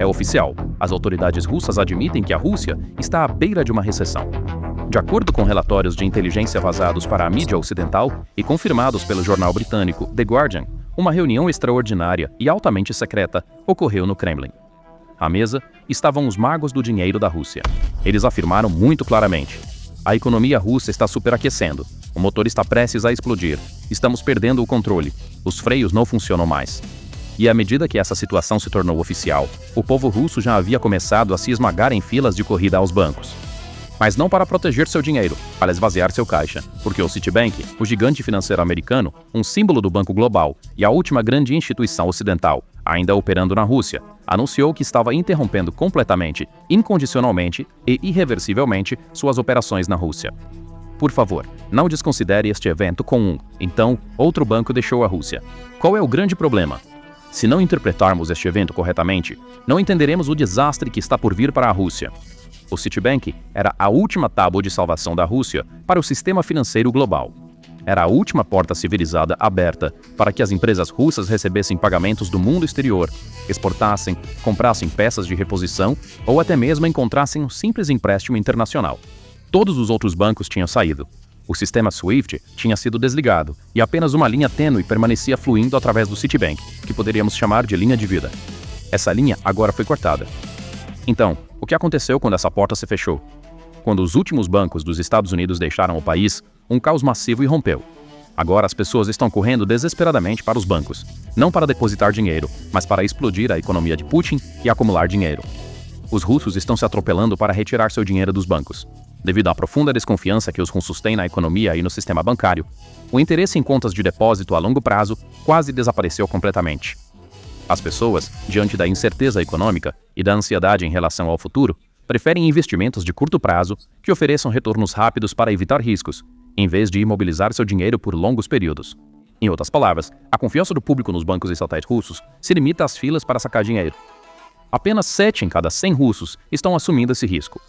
É oficial. As autoridades russas admitem que a Rússia está à beira de uma recessão. De acordo com relatórios de inteligência vazados para a mídia ocidental e confirmados pelo jornal britânico The Guardian, uma reunião extraordinária e altamente secreta ocorreu no Kremlin. À mesa estavam os magos do dinheiro da Rússia. Eles afirmaram muito claramente: a economia russa está superaquecendo, o motor está prestes a explodir, estamos perdendo o controle, os freios não funcionam mais. E à medida que essa situação se tornou oficial, o povo russo já havia começado a se esmagar em filas de corrida aos bancos. Mas não para proteger seu dinheiro, para esvaziar seu caixa, porque o Citibank, o gigante financeiro americano, um símbolo do Banco Global e a última grande instituição ocidental, ainda operando na Rússia, anunciou que estava interrompendo completamente, incondicionalmente e irreversivelmente suas operações na Rússia. Por favor, não desconsidere este evento com outro banco deixou a Rússia. Qual é o grande problema? Se não interpretarmos este evento corretamente, não entenderemos o desastre que está por vir para a Rússia. O Citibank era a última tábua de salvação da Rússia para o sistema financeiro global. Era a última porta civilizada aberta para que as empresas russas recebessem pagamentos do mundo exterior, exportassem, comprassem peças de reposição ou até mesmo encontrassem um simples empréstimo internacional. Todos os outros bancos tinham saído. O sistema SWIFT tinha sido desligado e apenas uma linha tênue permanecia fluindo através do Citibank, que poderíamos chamar de linha de vida. Essa linha agora foi cortada. Então, o que aconteceu quando essa porta se fechou? Quando os últimos bancos dos Estados Unidos deixaram o país, um caos massivo irrompeu. Agora as pessoas estão correndo desesperadamente para os bancos, não para depositar dinheiro, mas para explodir a economia de Putin e acumular dinheiro. Os russos estão se atropelando para retirar seu dinheiro dos bancos. Devido à profunda desconfiança que os russos têm na economia e no sistema bancário, o interesse em contas de depósito a longo prazo quase desapareceu completamente. As pessoas, diante da incerteza econômica e da ansiedade em relação ao futuro, preferem investimentos de curto prazo que ofereçam retornos rápidos para evitar riscos, em vez de imobilizar seu dinheiro por longos períodos. Em outras palavras, a confiança do público nos bancos estatais russos se limita às filas para sacar dinheiro. Apenas 7 em cada 100 russos estão assumindo esse risco.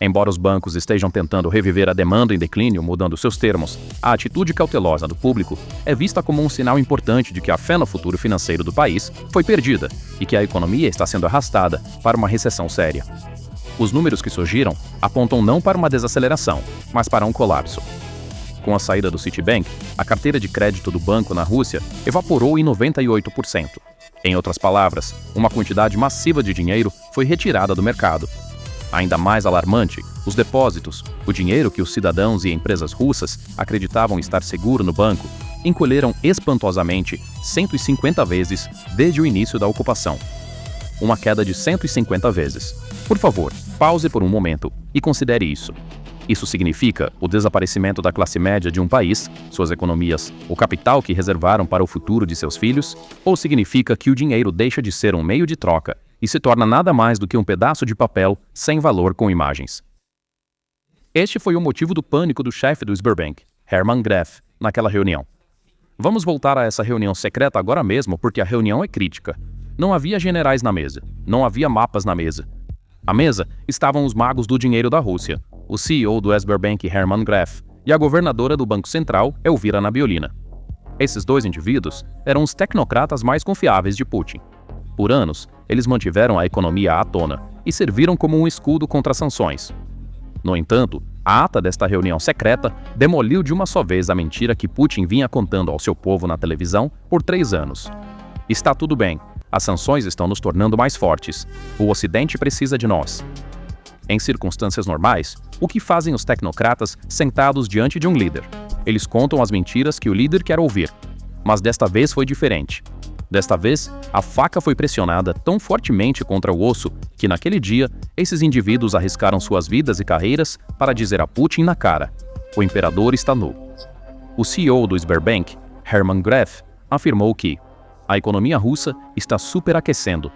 Embora os bancos estejam tentando reviver a demanda em declínio mudando seus termos, a atitude cautelosa do público é vista como um sinal importante de que a fé no futuro financeiro do país foi perdida e que a economia está sendo arrastada para uma recessão séria. Os números que surgiram apontam não para uma desaceleração, mas para um colapso. Com a saída do Citibank, a carteira de crédito do banco na Rússia evaporou em 98%. Em outras palavras, uma quantidade massiva de dinheiro foi retirada do mercado. Ainda mais alarmante, os depósitos, o dinheiro que os cidadãos e empresas russas acreditavam estar seguro no banco, encolheram espantosamente 150 vezes desde o início da ocupação. Uma queda de 150 vezes. Por favor, pause por um momento e considere isso. Isso significa o desaparecimento da classe média de um país, suas economias, o capital que reservaram para o futuro de seus filhos, ou significa que o dinheiro deixa de ser um meio de troca e se torna nada mais do que um pedaço de papel sem valor com imagens. Este foi o motivo do pânico do chefe do Sberbank, Hermann Gref, naquela reunião. Vamos voltar a essa reunião secreta agora mesmo porque a reunião é crítica. Não havia generais na mesa, não havia mapas na mesa. À mesa estavam os magos do dinheiro da Rússia, o CEO do Sberbank Hermann Gref e a governadora do Banco Central, Elvira Nabiolina. Esses dois indivíduos eram os tecnocratas mais confiáveis de Putin. Por anos, eles mantiveram a economia à tona e serviram como um escudo contra sanções. No entanto, a ata desta reunião secreta demoliu de uma só vez a mentira que Putin vinha contando ao seu povo na televisão por 3 anos. Está tudo bem, as sanções estão nos tornando mais fortes, o Ocidente precisa de nós. Em circunstâncias normais, o que fazem os tecnocratas sentados diante de um líder? Eles contam as mentiras que o líder quer ouvir. Mas desta vez foi diferente. Desta vez, a faca foi pressionada tão fortemente contra o osso que naquele dia, esses indivíduos arriscaram suas vidas e carreiras para dizer a Putin na cara: o imperador está nu. O CEO do Sberbank, Hermann Gref, afirmou que a economia russa está superaquecendo.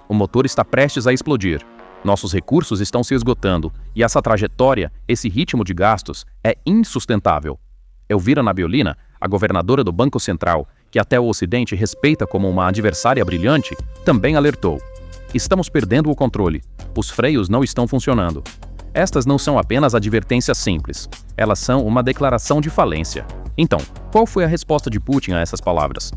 O motor está prestes a explodir. Nossos recursos estão se esgotando e essa trajetória, esse ritmo de gastos, é insustentável. Elvira Nabiolina, a governadora do Banco Central, que até o Ocidente respeita como uma adversária brilhante, também alertou: estamos perdendo o controle. Os freios não estão funcionando. Estas não são apenas advertências simples. Elas são uma declaração de falência. Então, qual foi a resposta de Putin a essas palavras?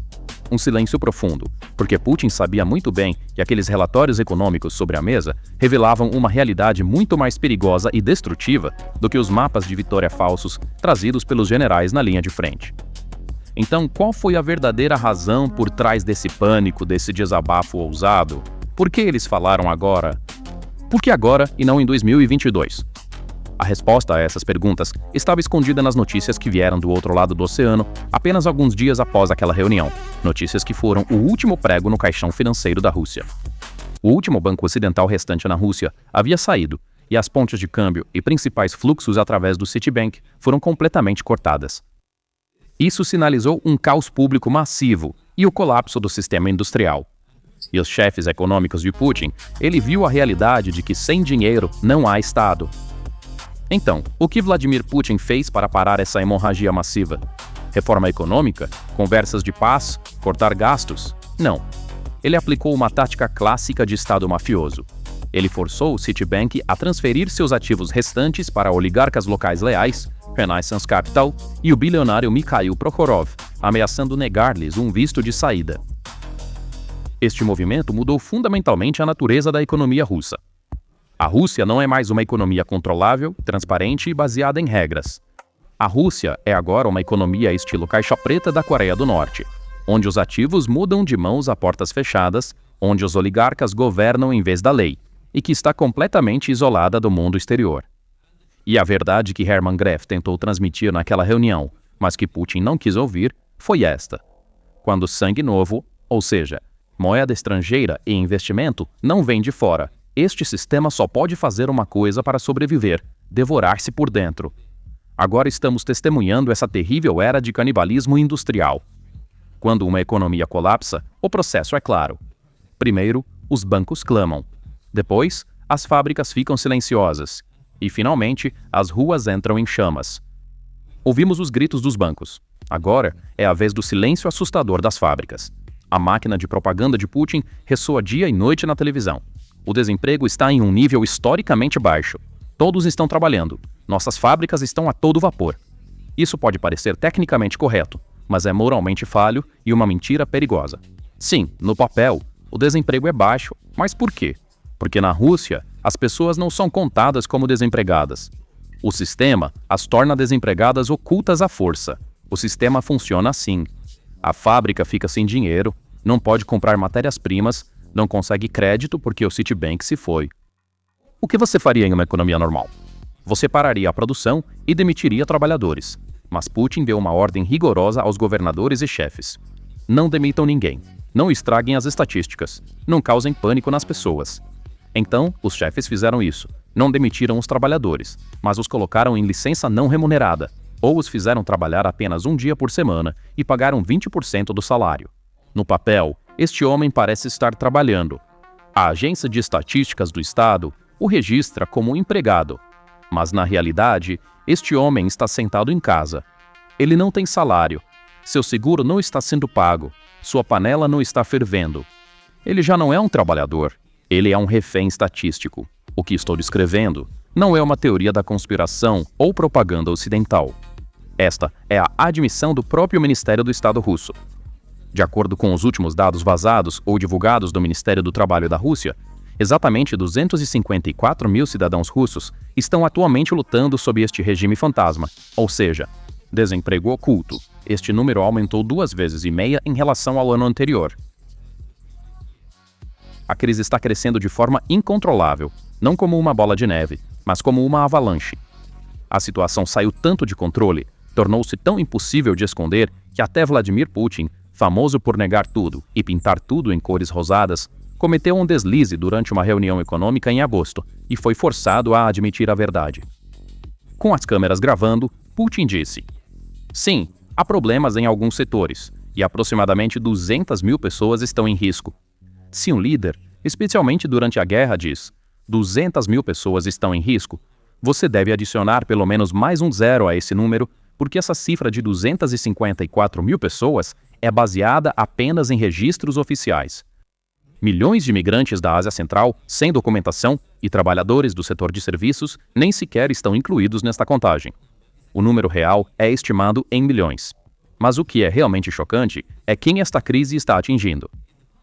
um silêncio profundo, porque Putin sabia muito bem que aqueles relatórios econômicos sobre a mesa revelavam uma realidade muito mais perigosa e destrutiva do que os mapas de vitória falsos trazidos pelos generais na linha de frente. Então, qual foi a verdadeira razão por trás desse pânico, desse desabafo ousado? Por que eles falaram agora? Por que agora e não em 2022? A resposta a essas perguntas estava escondida nas notícias que vieram do outro lado do oceano apenas alguns dias após aquela reunião, notícias que foram o último prego no caixão financeiro da Rússia. O último banco ocidental restante na Rússia havia saído, e as pontes de câmbio e principais fluxos através do Citibank foram completamente cortadas. Isso sinalizou um caos público massivo e o colapso do sistema industrial. E os chefes econômicos de Putin, ele viu a realidade de que sem dinheiro não há Estado. Então, o que Vladimir Putin fez para parar essa hemorragia massiva? Reforma econômica? Conversas de paz? Cortar gastos? Não. Ele aplicou uma tática clássica de Estado mafioso. Ele forçou o Citibank a transferir seus ativos restantes para oligarcas locais leais, Renaissance Capital e o bilionário Mikhail Prokhorov, ameaçando negar-lhes um visto de saída. Este movimento mudou fundamentalmente a natureza da economia russa. A Rússia não é mais uma economia controlável, transparente e baseada em regras. A Rússia é agora uma economia estilo caixa preta da Coreia do Norte, onde os ativos mudam de mãos a portas fechadas, onde os oligarcas governam em vez da lei, e que está completamente isolada do mundo exterior. E a verdade que Hermann Greff tentou transmitir naquela reunião, mas que Putin não quis ouvir, foi esta. Quando sangue novo, ou seja, moeda estrangeira e investimento, não vem de fora, este sistema só pode fazer uma coisa para sobreviver: devorar-se por dentro. Agora estamos testemunhando essa terrível era de canibalismo industrial. Quando uma economia colapsa, o processo é claro. Primeiro, os bancos clamam. Depois, as fábricas ficam silenciosas. E, finalmente, as ruas entram em chamas. Ouvimos os gritos dos bancos. Agora é a vez do silêncio assustador das fábricas. A máquina de propaganda de Putin ressoa dia e noite na televisão. O desemprego está em um nível historicamente baixo. Todos estão trabalhando. Nossas fábricas estão a todo vapor. Isso pode parecer tecnicamente correto, mas é moralmente falho e uma mentira perigosa. Sim, no papel, o desemprego é baixo, mas por quê? Porque na Rússia, as pessoas não são contadas como desempregadas. O sistema as torna desempregadas ocultas à força. O sistema funciona assim. A fábrica fica sem dinheiro, não pode comprar matérias-primas, não consegue crédito porque o Citibank se foi. O que você faria em uma economia normal? Você pararia a produção e demitiria trabalhadores. Mas Putin deu uma ordem rigorosa aos governadores e chefes. Não demitam ninguém. Não estraguem as estatísticas. Não causem pânico nas pessoas. Então, os chefes fizeram isso. Não demitiram os trabalhadores, mas os colocaram em licença não remunerada, ou os fizeram trabalhar apenas um dia por semana e pagaram 20% do salário. No papel, este homem parece estar trabalhando. A Agência de Estatísticas do Estado o registra como empregado. Mas, na realidade, este homem está sentado em casa. Ele não tem salário. Seu seguro não está sendo pago. Sua panela não está fervendo. Ele já não é um trabalhador. Ele é um refém estatístico. O que estou descrevendo não é uma teoria da conspiração ou propaganda ocidental. Esta é a admissão do próprio Ministério do Estado russo. De acordo com os últimos dados vazados ou divulgados do Ministério do Trabalho da Rússia, exatamente 254 mil cidadãos russos estão atualmente lutando sob este regime fantasma, ou seja, desemprego oculto. Este número aumentou 2,5 vezes em relação ao ano anterior. A crise está crescendo de forma incontrolável, não como uma bola de neve, mas como uma avalanche. A situação saiu tanto de controle, tornou-se tão impossível de esconder que até Vladimir Putin, famoso por negar tudo e pintar tudo em cores rosadas, cometeu um deslize durante uma reunião econômica em agosto e foi forçado a admitir a verdade. Com as câmeras gravando, Putin disse: "Sim, há problemas em alguns setores, e aproximadamente 200 mil pessoas estão em risco." Se um líder, especialmente durante a guerra, diz 200 mil pessoas estão em risco, você deve adicionar pelo menos mais um zero a esse número, porque essa cifra de 254 mil pessoas é baseada apenas em registros oficiais. Milhões de imigrantes da Ásia Central, sem documentação, e trabalhadores do setor de serviços nem sequer estão incluídos nesta contagem. O número real é estimado em milhões. Mas o que é realmente chocante é quem esta crise está atingindo.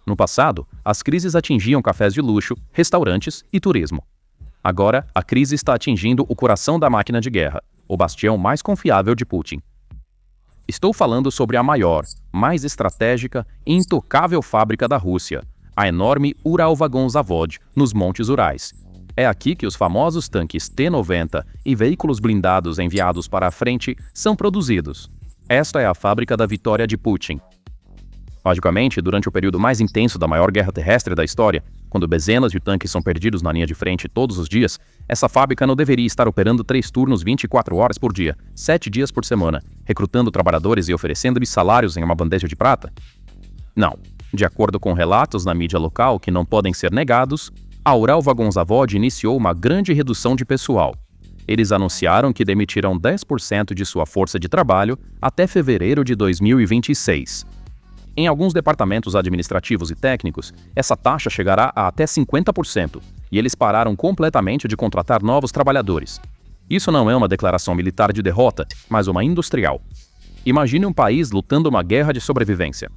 No passado, as crises atingiam cafés de luxo, restaurantes e turismo. Agora, a crise está atingindo o coração da máquina de guerra, o bastião mais confiável de Putin. Estou falando sobre a maior, mais estratégica e intocável fábrica da Rússia, a enorme Uralvagonzavod, nos Montes Urais. É aqui que os famosos tanques T-90 e veículos blindados enviados para a frente são produzidos. Esta é a fábrica da vitória de Putin. Logicamente, durante o período mais intenso da maior guerra terrestre da história, quando dezenas de tanques são perdidos na linha de frente todos os dias, essa fábrica não deveria estar operando 3 turnos 24 horas por dia, 7 dias por semana, recrutando trabalhadores e oferecendo-lhes salários em uma bandeja de prata? Não. De acordo com relatos na mídia local que não podem ser negados, a Uralvagonzavod iniciou uma grande redução de pessoal. Eles anunciaram que demitirão 10% de sua força de trabalho até fevereiro de 2026. Em alguns departamentos administrativos e técnicos, essa taxa chegará a até 50%, e eles pararam completamente de contratar novos trabalhadores. Isso não é uma declaração militar de derrota, mas uma industrial. Imagine um país lutando uma guerra de sobrevivência.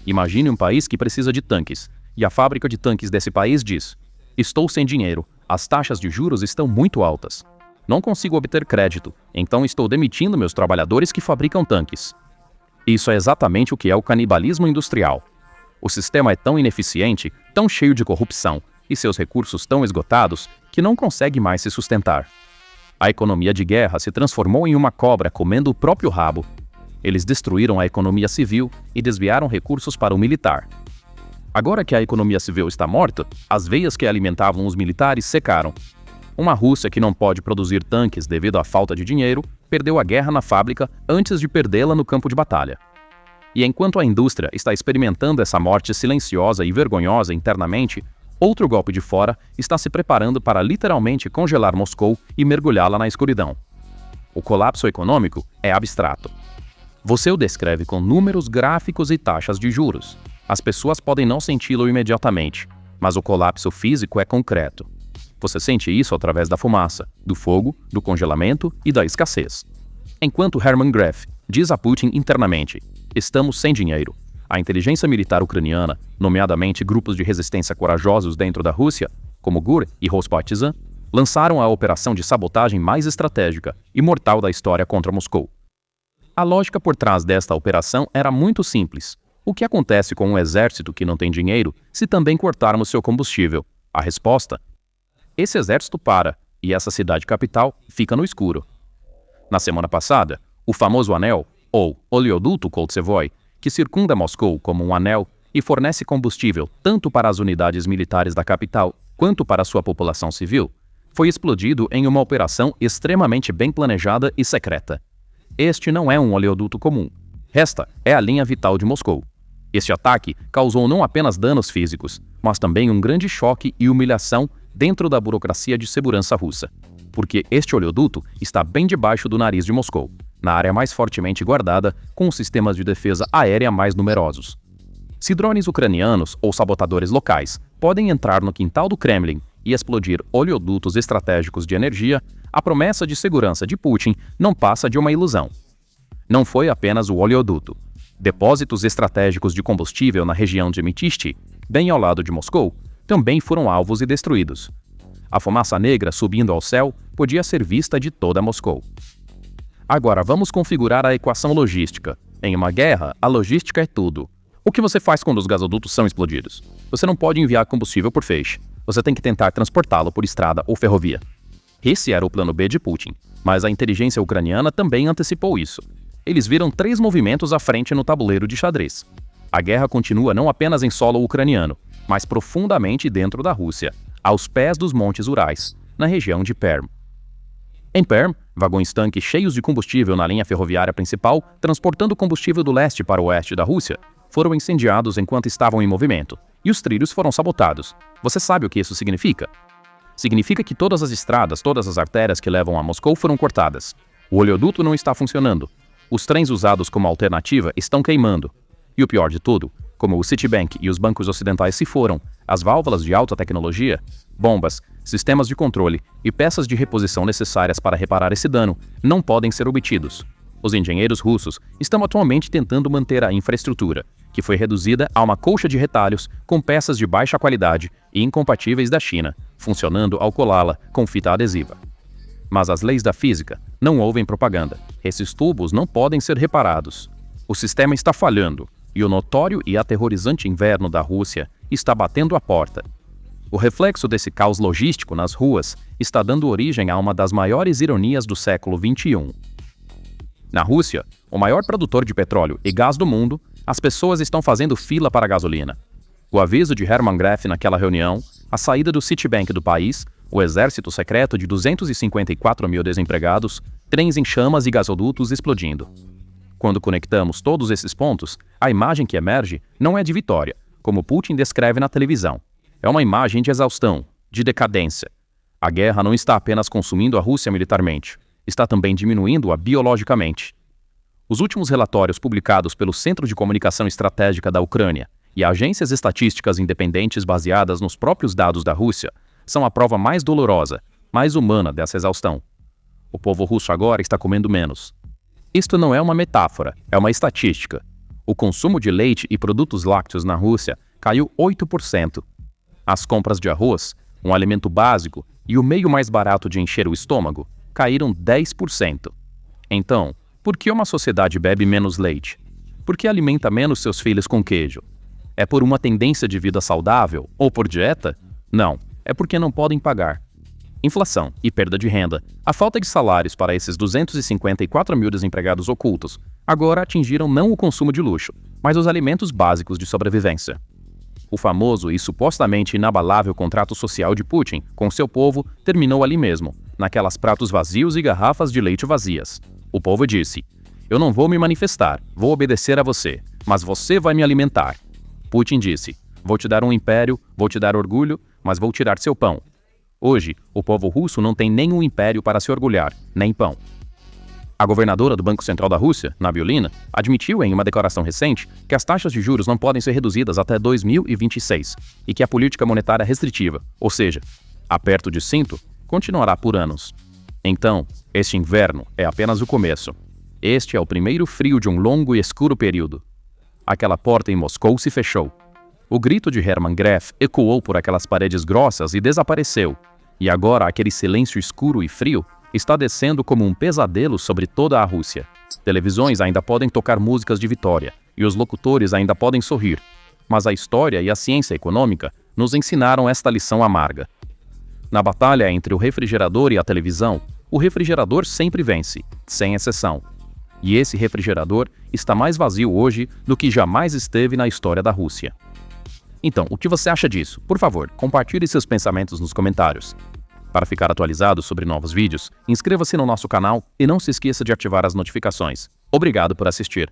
Imagine um país que precisa de tanques, e a fábrica de tanques desse país diz: estou sem dinheiro, as taxas de juros estão muito altas. Não consigo obter crédito, então estou demitindo meus trabalhadores que fabricam tanques. Isso é exatamente o que é o canibalismo industrial. O sistema é tão ineficiente, tão cheio de corrupção e seus recursos tão esgotados que não consegue mais se sustentar. A economia de guerra se transformou em uma cobra comendo o próprio rabo. Eles destruíram a economia civil e desviaram recursos para o militar. Agora que a economia civil está morta, as veias que alimentavam os militares secaram. Uma Rússia que não pode produzir tanques devido à falta de dinheiro, perdeu a guerra na fábrica antes de perdê-la no campo de batalha. E enquanto a indústria está experimentando essa morte silenciosa e vergonhosa internamente, outro golpe de fora está se preparando para literalmente congelar Moscou e mergulhá-la na escuridão. O colapso econômico é abstrato. Você o descreve com números, gráficos e taxas de juros. As pessoas podem não senti-lo imediatamente, mas o colapso físico é concreto. Você sente isso através da fumaça, do fogo, do congelamento e da escassez. Enquanto Hermann Gref diz a Putin internamente: estamos sem dinheiro, a inteligência militar ucraniana, nomeadamente grupos de resistência corajosos dentro da Rússia, como GUR e Rospartisan, lançaram a operação de sabotagem mais estratégica e mortal da história contra Moscou. A lógica por trás desta operação era muito simples. O que acontece com um exército que não tem dinheiro se também cortarmos seu combustível? A resposta: esse exército para, e essa cidade capital fica no escuro. Na semana passada, o famoso anel, ou oleoduto Koltsevoy, que circunda Moscou como um anel e fornece combustível tanto para as unidades militares da capital quanto para a sua população civil, foi explodido em uma operação extremamente bem planejada e secreta. Este não é um oleoduto comum. Esta é a linha vital de Moscou. Este ataque causou não apenas danos físicos, mas também um grande choque e humilhação dentro da burocracia de segurança russa, porque este oleoduto está bem debaixo do nariz de Moscou, na área mais fortemente guardada, com os sistemas de defesa aérea mais numerosos. Se drones ucranianos ou sabotadores locais podem entrar no quintal do Kremlin e explodir oleodutos estratégicos de energia, a promessa de segurança de Putin não passa de uma ilusão. Não foi apenas o oleoduto. Depósitos estratégicos de combustível na região de Mytishty, bem ao lado de Moscou, também foram alvos e destruídos. A fumaça negra subindo ao céu podia ser vista de toda Moscou. Agora vamos configurar a equação logística. Em uma guerra, a logística é tudo. O que você faz quando os gasodutos são explodidos? Você não pode enviar combustível por feixe. Você tem que tentar transportá-lo por estrada ou ferrovia. Esse era o plano B de Putin, mas a inteligência ucraniana também antecipou isso. Eles viram 3 movimentos à frente no tabuleiro de xadrez. A guerra continua não apenas em solo ucraniano, mas profundamente dentro da Rússia, aos pés dos Montes Urais, na região de Perm. Em Perm, vagões-tanque cheios de combustível na linha ferroviária principal, transportando combustível do leste para o oeste da Rússia, foram incendiados enquanto estavam em movimento, e os trilhos foram sabotados. Você sabe o que isso significa? Significa que todas as estradas, todas as artérias que levam a Moscou foram cortadas. O oleoduto não está funcionando. Os trens usados como alternativa estão queimando. E o pior de tudo, como o Citibank e os bancos ocidentais se foram, as válvulas de alta tecnologia, bombas, sistemas de controle e peças de reposição necessárias para reparar esse dano não podem ser obtidos. Os engenheiros russos estão atualmente tentando manter a infraestrutura, que foi reduzida a uma colcha de retalhos com peças de baixa qualidade e incompatíveis da China, funcionando ao colá-la com fita adesiva. Mas as leis da física não ouvem propaganda. Esses tubos não podem ser reparados. O sistema está falhando e o notório e aterrorizante inverno da Rússia está batendo à porta. O reflexo desse caos logístico nas ruas está dando origem a uma das maiores ironias do século XXI. Na Rússia, o maior produtor de petróleo e gás do mundo, as pessoas estão fazendo fila para a gasolina. O aviso de Hermann Gref naquela reunião, a saída do Citibank do país, o exército secreto de 254 mil desempregados, trens em chamas e gasodutos explodindo. Quando conectamos todos esses pontos, a imagem que emerge não é de vitória, como Putin descreve na televisão. É uma imagem de exaustão, de decadência. A guerra não está apenas consumindo a Rússia militarmente, está também diminuindo-a biologicamente. Os últimos relatórios publicados pelo Centro de Comunicação Estratégica da Ucrânia e agências estatísticas independentes baseadas nos próprios dados da Rússia são a prova mais dolorosa, mais humana dessa exaustão. O povo russo agora está comendo menos. Isto não é uma metáfora, é uma estatística. O consumo de leite e produtos lácteos na Rússia caiu 8%. As compras de arroz, um alimento básico e o meio mais barato de encher o estômago, caíram 10%. Então, por que uma sociedade bebe menos leite? Por que alimenta menos seus filhos com queijo? É por uma tendência de vida saudável ou por dieta? Não, é porque não podem pagar. Inflação e perda de renda, a falta de salários para esses 254 mil desempregados ocultos, agora atingiram não o consumo de luxo, mas os alimentos básicos de sobrevivência. O famoso e supostamente inabalável contrato social de Putin com seu povo terminou ali mesmo, naquelas pratos vazios e garrafas de leite vazias. O povo disse: "Eu não vou me manifestar, vou obedecer a você, mas você vai me alimentar." Putin disse: "Vou te dar um império, vou te dar orgulho, mas vou tirar seu pão." Hoje, o povo russo não tem nenhum império para se orgulhar, nem pão. A governadora do Banco Central da Rússia, Nabiullina, admitiu em uma declaração recente que as taxas de juros não podem ser reduzidas até 2026 e que a política monetária restritiva, ou seja, aperto de cinto, continuará por anos. Então, este inverno é apenas o começo. Este é o primeiro frio de um longo e escuro período. Aquela porta em Moscou se fechou. O grito de Hermann Gref ecoou por aquelas paredes grossas e desapareceu. E agora aquele silêncio escuro e frio está descendo como um pesadelo sobre toda a Rússia. Televisões ainda podem tocar músicas de vitória e os locutores ainda podem sorrir. Mas a história e a ciência econômica nos ensinaram esta lição amarga. Na batalha entre o refrigerador e a televisão, o refrigerador sempre vence, sem exceção. E esse refrigerador está mais vazio hoje do que jamais esteve na história da Rússia. Então, o que você acha disso? Por favor, compartilhe seus pensamentos nos comentários. Para ficar atualizado sobre novos vídeos, inscreva-se no nosso canal e não se esqueça de ativar as notificações. Obrigado por assistir.